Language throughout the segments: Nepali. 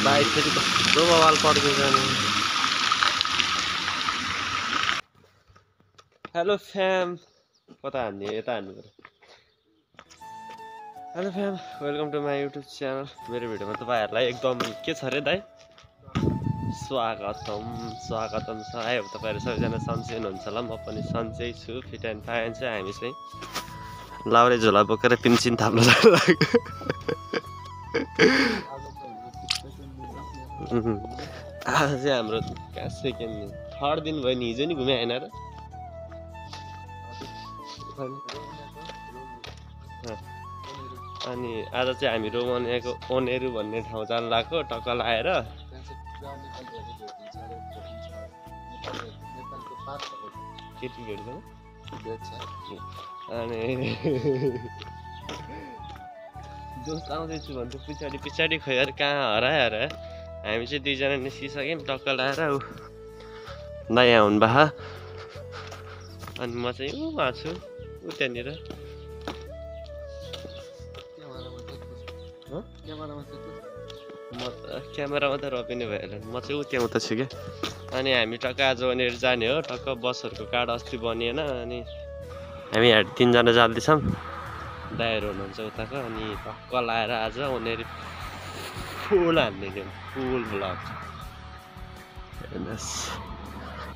बाइक फेरि कस्तो बवाल पड्किन्छ नि। हेलो फ्याम, कता हान्ने? यता हान्नु पर्यो। Hello fam, welcome to my YouTube channel. मेरो भिडियोमा तपाईँहरूलाई एकदम के छ अरे दाइ, स्वागतम छ। आयो तपाईँहरू सबैजना सन्चै हुनुहुन्छ होला। म पनि सन्चै छु, फिट एन्ड फाइन छ। हामी चाहिँ लाउरे झोला बोकेर पिन्सिन थाप्नु लाग्यो। आज चाहिँ हाम्रो कहाँ सेकेन्ड थर्ड दिन भयो नि। हिजो नि घुमे आएन र? अनि आज चाहिँ हामी रोमानियाको ओनेरु भन्ने ठाउँ जान लाग्यो टक्क लाएर। केटी भेट्छ अनि दोस्त आउँदैछु भन्छु पछाडि पछाडि खोएर कहाँ हराएर हामी चाहिँ दुईजना निस्किसक्यौँ टक्क लाएर। नयाँ हुन् बहा अनि म चाहिँ उहाँ छु त्यहाँनिर। क्यामेरामा त रोपिने भइहाल्यो। म चाहिँ ऊ त्यहाँ उता छु क्या। अनि हामी टक्क आज वहाँनिर जाने हो। टक्क बसहरूको कार्ड अस्ति बनिएन अनि हामी तिनजना जाँदैछौँ। दाइहरू हुनुहुन्छ उताको। अनि टक्क लाएर आज वहाँनिर फुल हान्ने थियो। फुल ब्लग।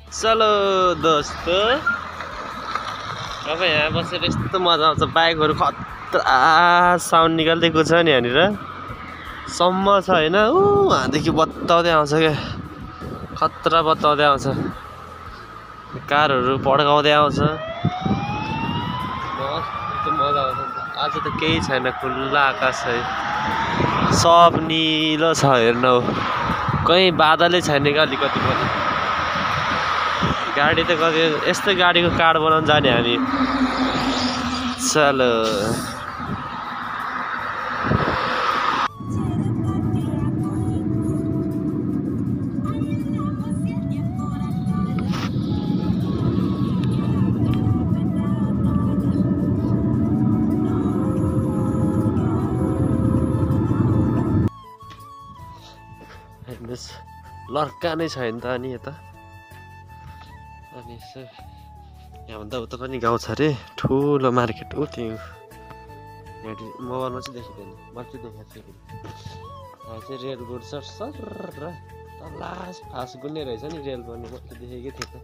चलो दोस्तो, अब यहाँ बसेर यस्तो मजा आउँछ। बाइकहरू खतरा साउन्ड निकालिदिएको छ नि यहाँनिर सम्म छ होइन। उहाँदेखि बत्ताउँदै आउँछ क्या, खतरा बत्ताउँदै आउँछ। कारहरू पड्काउँदै आउँछ। मस्त मजा आउँछ। आज त केही छैन, खुल्ला आकाश छ, सब निलो छ। हेर्नु कहीँ बादलै छैन क्या अलिकति पनि। गाडी त कति यस्तै गाडीको कार्ड बनाउनु जाने हामी। चलो लड्का नै छैन त अनि यता। अनि यसो यहाँभन्दा उता पनि गाउँ छ अरे, ठुलो मार्केट हो त्यो। मोबाइलमा चाहिँ देखिँदैन, मैले चाहिँ देखाएको छु। यहाँ चाहिँ रेल गुड्छ सर र तल्ला फास्ट गुड्ने रहेछ नि रेल पनि। मैले देखेकै थिएँ त,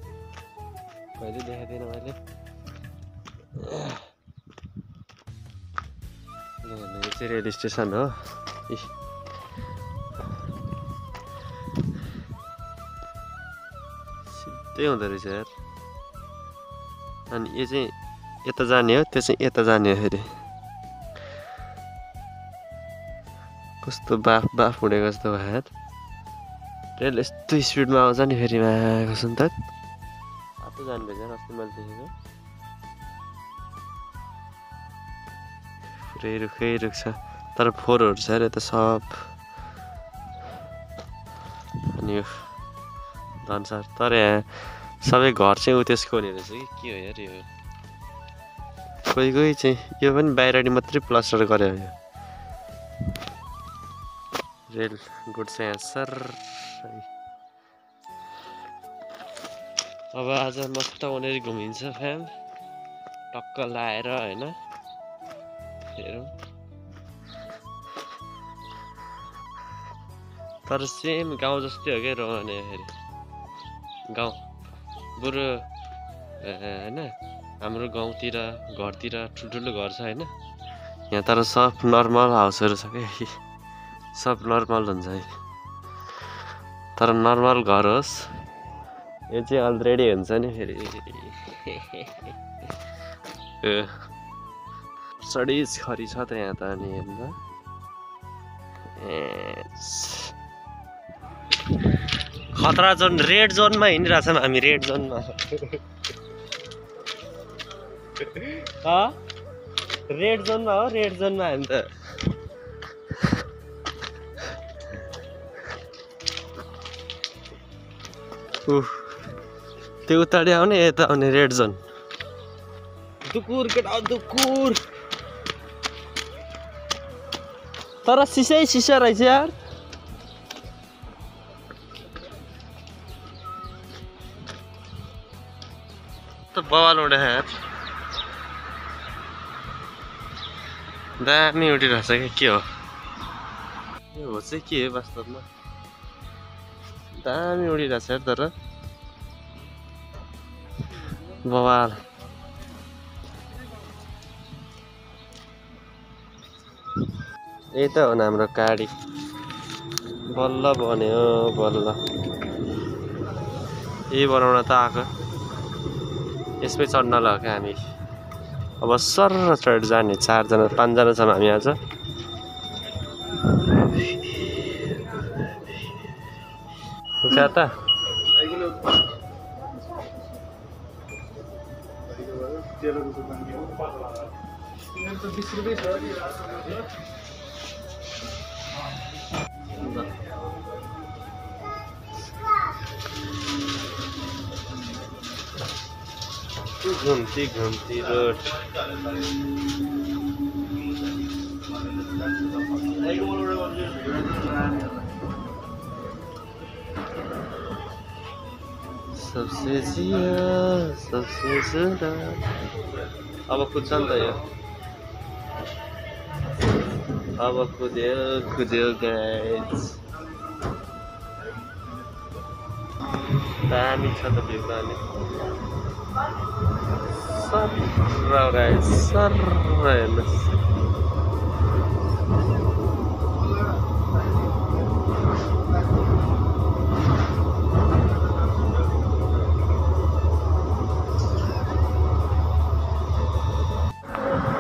कहिले देखाएको थिएन मैले। यो चाहिँ रेल स्टेसन हो। त्यही हुँदो रहेछ यार। अनि यो चाहिँ यता जाने हो, त्यो चाहिँ यता जाने हो। फेरि कस्तो बाफ बाफ उडेको जस्तो भयो यार। रेल यस्तो स्पिडमा आउँछ नि फेरि। माको सुन त बाटो जानुभएछ अस्ति मैले देखेको। पुरै रुखै रुख छ, तर फोहोरहरू छ अरे त सब। अनि यो धनसार, तर यहाँ सबै घर चाहिँ उ त्यसको हुने रहेछ कि के हो यार यो। कोही कोही चाहिँ यो पनि बाहिरडी मात्रै प्लास्टर गरे हो। यो रेल गुड्छ यहाँ सर। अब आज मस्त वहाँनिर घुमिन्छ फ्याम टक्क लाएर होइन। हेरौँ तर सेम गाउँ जस्तै हो क्या रोमानिया। फेरि गाउँ बरु होइन हाम्रो गाउँतिर घरतिर ठुल्ठुलो घर छ होइन। यहाँ तर सब नर्मल हाउसहरू छ क्या, सब नर्मल हुन्छ है। तर नर्मल घर होस्, यो चाहिँ अलरेडी हुन्छ नि फेरि। सडिज खरी छ त यहाँ त। अनि हेर्नु खतरा जोन, रेड जोनमा हिँडिरहेको छौँ हामी। रेड जोनमा रेड जोनमा हो, रेड जोनमा हामी त। त्यो उताडि आउने यता आउने रेड जोन। दुकुर केटा दुकुर, तर सिसै सिसा रहेछ यार। बवाल उडाएर दामी उडिरहेछ कि के हो यो हो चाहिँ के हो वास्तवमा दामी उडिरहेछ यार तर बवाल यही त हो हाम्रो गाडी बल्ल बन्यो बल्ल यही बनाउन त आएको यसमै चढ्न लाग्यो हामी अब सर चढेर जाने 4 जना 5 जना छौँ हामी आज उठा त घुम्ती घुम्ती रोड सबसे जिया सबसे सुंदर अब कुछ नि त यो अब कुद्यो गाइस दामी छ त भ्यू पनि सर गाइस सर हेर्नुहोस्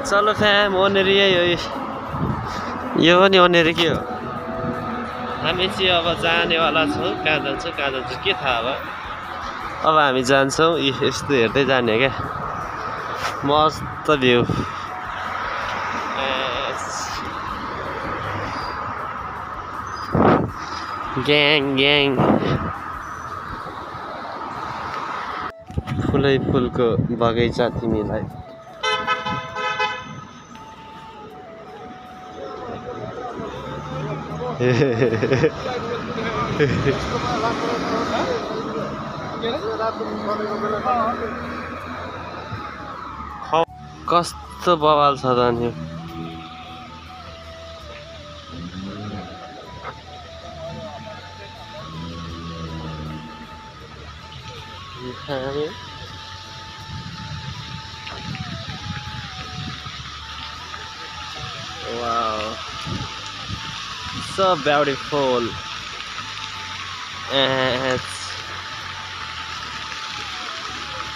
चलो फ्याम ओनेरी यही हो यो पनि ओनेरी के हो हामी चाहिँ अब जानेवाला छौँ कहाँ जान्छौँ के थाहा अब हामी जान्छौँ यस्तो हेर्दै जाने क्या मस्त भ्यू ग्याङ ग्याङ फुलै फुलको बगैँचा तिमीलाई कस्तो बवाल छ त नि wow so beautiful and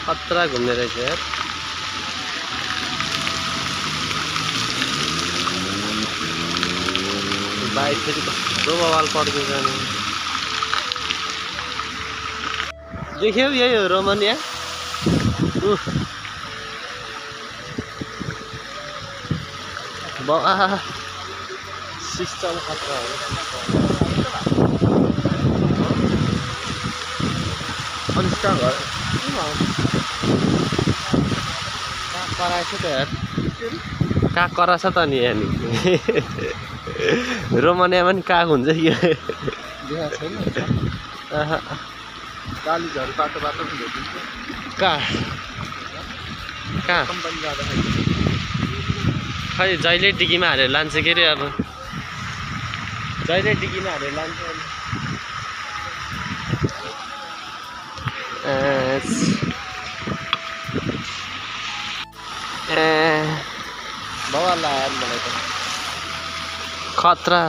खतरा घुम्ने रहेछ यार बाइक फेरि कस्तो बवाल पड्के जाने देख्यौ यही हो रोमानिया सिस्टम खतरा हो अनि स्ट्रङ हो कराएछ त यार काग कराएछ त नि यहाँ नि रोमानियामा पनि काग हुन्छ कि कहाँ खै जहिले डिकीमा हालेर लान्छ के अरे अब जहिले डिकीमा हालेर लान्छ बवाल लाग्यो मलाई त खतरा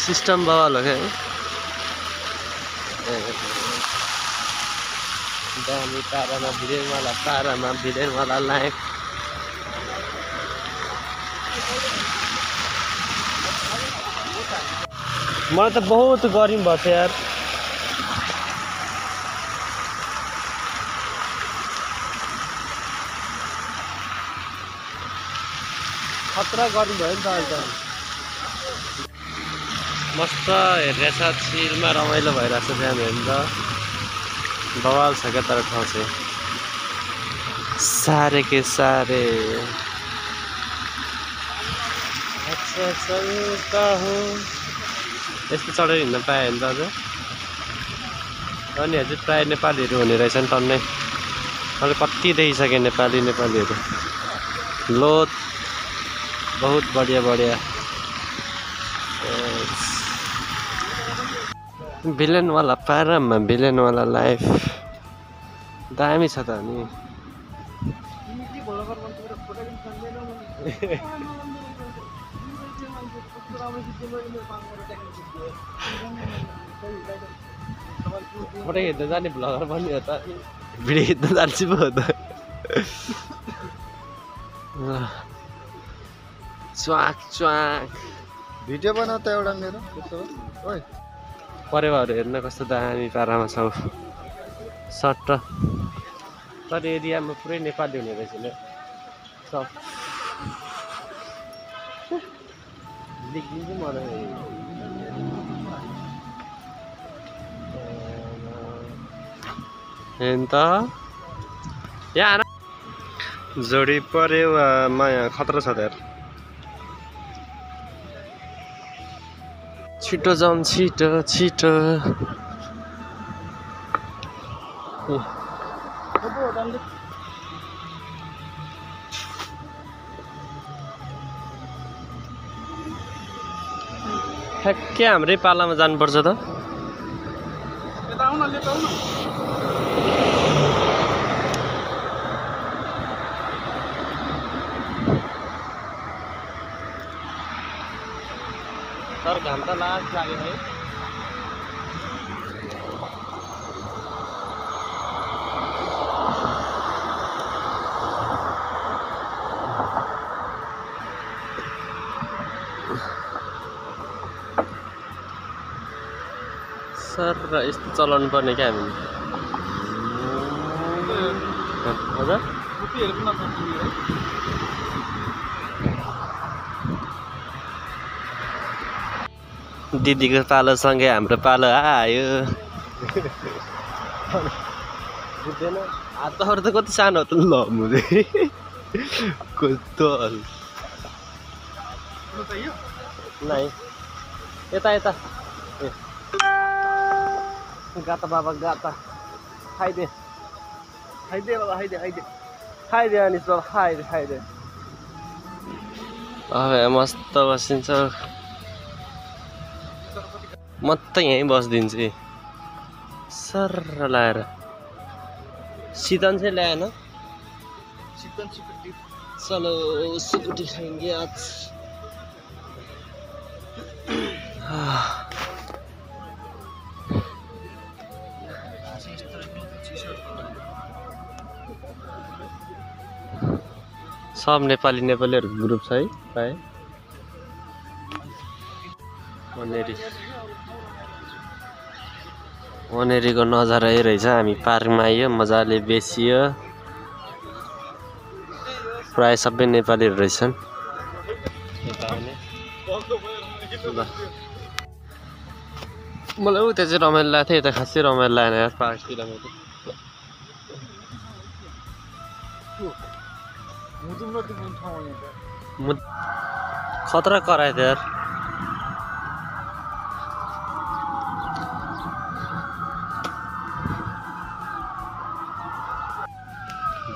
सिस्टम बवाल हो क्या दामी तारामा भिरेनवाला लाइफ मलाई त बहुत गर्मी भएको छ यार खतरा गर्मी भयो नि त अहिले त मस्त हेरिरहेछ चिलमा रमाइलो भइरहेछ त्यहाँ हेर्नु त बवाल छ क्या तर ठाउँ चाहिँ सारे के सारे अच्छा चलता हूँ यस्तो चढेर हिँड्न पाएँ भने त अझ अनि चाहिँ प्रायः नेपालीहरू हुने रहेछन् टन्नै मैले कति देखिसकेँ नेपालीहरू लोत बहुत बढिया भिलेन वाला पारामा भिलेन वाला लाइफ दामी छ त अनि फोटो खिच्न जाने भ्लगर पनि हो त भिडियो खिच्न जान्छु पो हो त च्वाक भिडियो बनाउ त एउटा मेरो ओइ परेवाहरू हेर्न कस्तो दामी पारामा छ सट्ट तर एरियामा पुरै नेपाली हुने रहेछ नि सब देखिन्छ मलाई हेर्न त यहाँ जोडी परेवा माया खतरा छ त यार छिटो जाउँ छिटो ठ्याक्कै हाम्रै पालामा जानुपर्छ त सर घाम त लास्ट लाग्यो है सर यस्तो चलाउनु पर्ने क्या हामीले हजुर दिदीको पालोसँगै हाम्रो पालो आयो बुझ्दैन हातहरू त कति सानो त ल मुझे कस्तो नाइ यता गाता बाबा गाता खाइदे बाबा खाइदे अनिस बाबा खाइदे अब मस्त बसिन्छ म त यहीँ बसिदिन्छु सर लाएर शीतन चाहिँ ल्याएन चलो सुकुटी खाएंगे आज सब नेपालीहरूको ग्रुप छ है प्राय वनेरीको नजारा यही रहेछ हामी पार्कमा आइयो मजाले बेसियो प्राय सबै नेपालीहरू रहेछन् मलाई उता चाहिँ रमाइलो लाग्थ्यो यता खासै रमाइलो लागेन यार पार्कतिर खतरा करायो त यार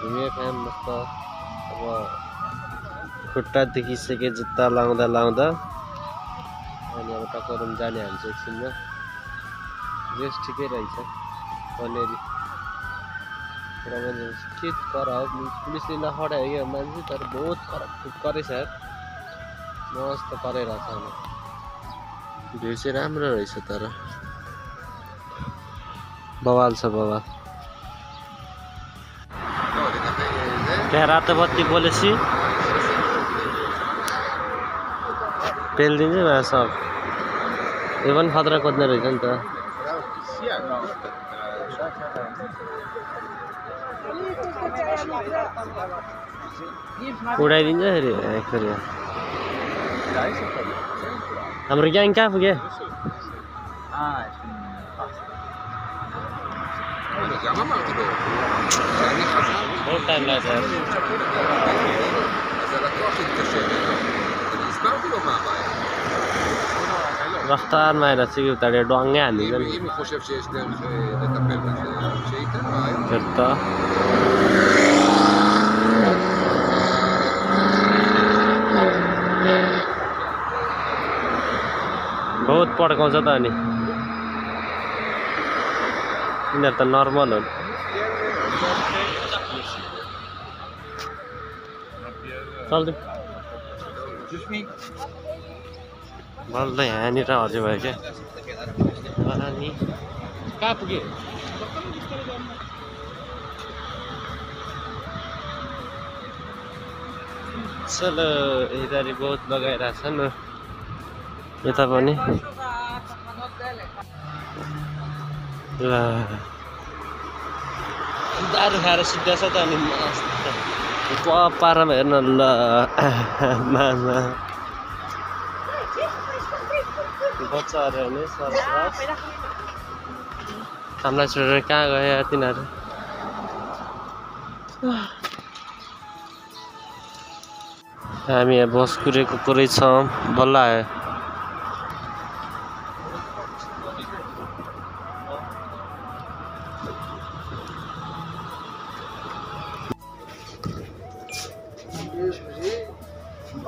घुमे काम मस्त अब खुट्टा देखिसके जुत्ता लाउँदा अनि अब टक्क रुम जाने हामी एकछिनमा ड्रेस ठिकै रहेछ वनेरी के कर पुलिसले नखडायो क्या मान्छे तर बहुत करेछ यार मस्त कराइरहेछ भ्यू चाहिँ राम्रो रहेछ तर बवाल छ बवाल त्यहाँ रातो बत्ती बोलेपछि पेलिदिन्छ नि सब यो पनि खतरा खोज्ने रहेछ नि त उडाइदिन्छ फेरि हाम्रो ग्याङ कहाँ पुग्यो बहुत टाइम लाग्छ रफ्तारमा आएर चाहिँ उताले डङ्गै हालिदिन्छ नि אם הוא חושב שיש דרך לטפל בזה, שייתן רעיון. फेरि त बहुत पड्काउँछ त अनि यिनीहरू त नर्मल हो चल्दै बल्ल यहाँनिर हजुर भयो क्या अनि कहाँ पुग्यो चलो इधर बहुत लगाइरहेको छ नि यता पनि ल दारु खाएर सिद्धा छ त अनि पारामा हेर्न ल मामा बच्चाहरू हेर्ने हामीलाई छोडेर कहाँ गयो तिनीहरू हामी यहाँ बस कुरेको कुरै छौँ बल्ल आयो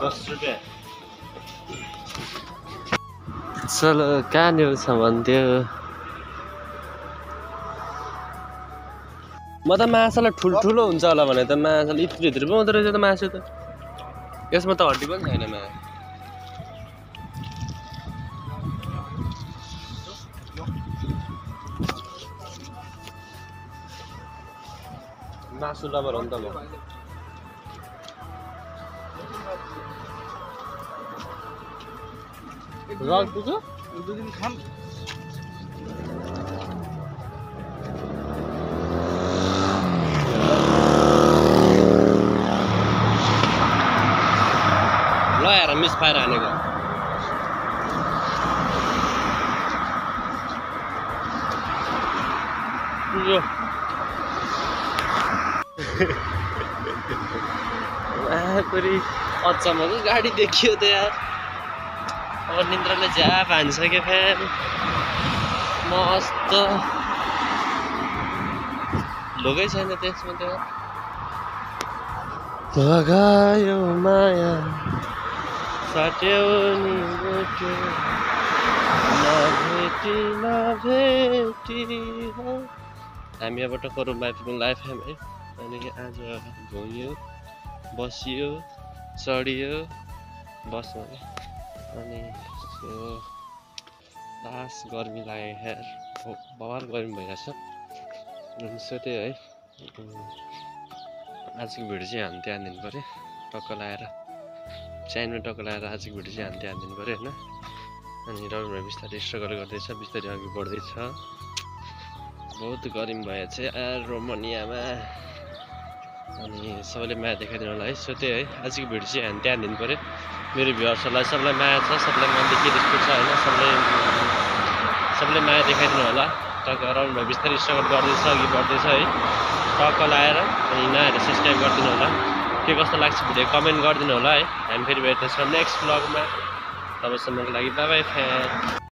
₹10 चलो कहाँनिर छ भन्थ्यो म त माछालाई ठुल्ठुलो हुन्छ होला भने त माछाले यत्रो यत्रो पो हुँदो रहेछ त मासु त यसमा त हड्डी पनि छैन मासु लबर हो नि त म रग पुग्यो ल यार मिस फायर हानेको पुग्यो फेरि अचम्मको गाडी देखियो त यार अब निन्द्राले झ्याप हानिसक्यो फ्यान मस्त लोगै छैन त्यसमा त लगायो माया साट्यो नि भेट्यो नभेटी हामी यहाँबाट कोरुम्बा आइपुग्नु लाइफ है अनि आज घुम्यो बसियो चढियो बस्यो अनि लास्ट गर्मी लाग्यो यार बवाल गर्मी भइरहेछ सो त्यही है आजको भिडियो चाहिँ हामी त्यहाँ दिनु पऱ्यो टक्क लगाएर च्यानमा टक्क लगाएर आजको भिडियो चाहिँ हामी त्यहाँ दिनु पऱ्यो होइन अनि रविमा बिस्तारै स्ट्रगल गर्दैछ बिस्तारै अघि बढ्दैछ बहुत गर्मी भयो चाहिँ रोमानियामा अनि सबैले माया देखाइदिनु होला है सो त्यही है आजको भिडियो चाहिँ हामी त्यहाँ दिनु पऱ्यो मेरो भ्युअर्सहरूलाई सबैलाई माया छ सबैलाई मनदेखि रेस्पेक्ट छ होइन सबैले माया देखाइदिनु होला टक्क रविमा बिस्तारै स्ट्रगल गर्दैछ अघि बढ्दैछ है टक्क लगाएर अनि नआएर सब्सक्राइब गरिदिनु होला के कस्तो लाग्छ भिडियो कमेन्ट गरिदिनु होला है हामी फेरि भेट्दैछौँ नेक्स्ट ब्लगमा तबसम्मको लागि बाई बाई फ्यान